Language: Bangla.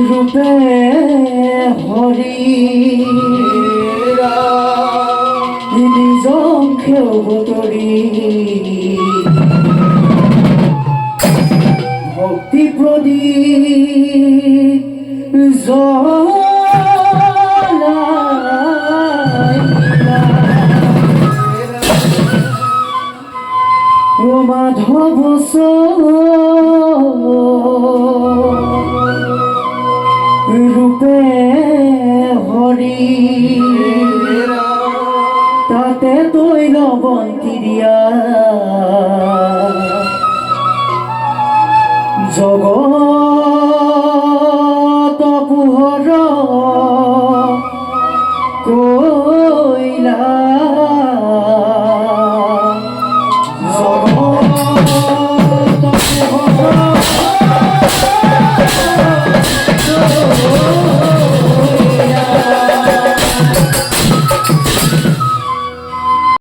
রূপে হরি নিজকে অবতরী ভক্তি প্রদীপ ও মাধব রূপে হরি তাতে তৈল বন্তিরিয়া জগত পুহর কইলা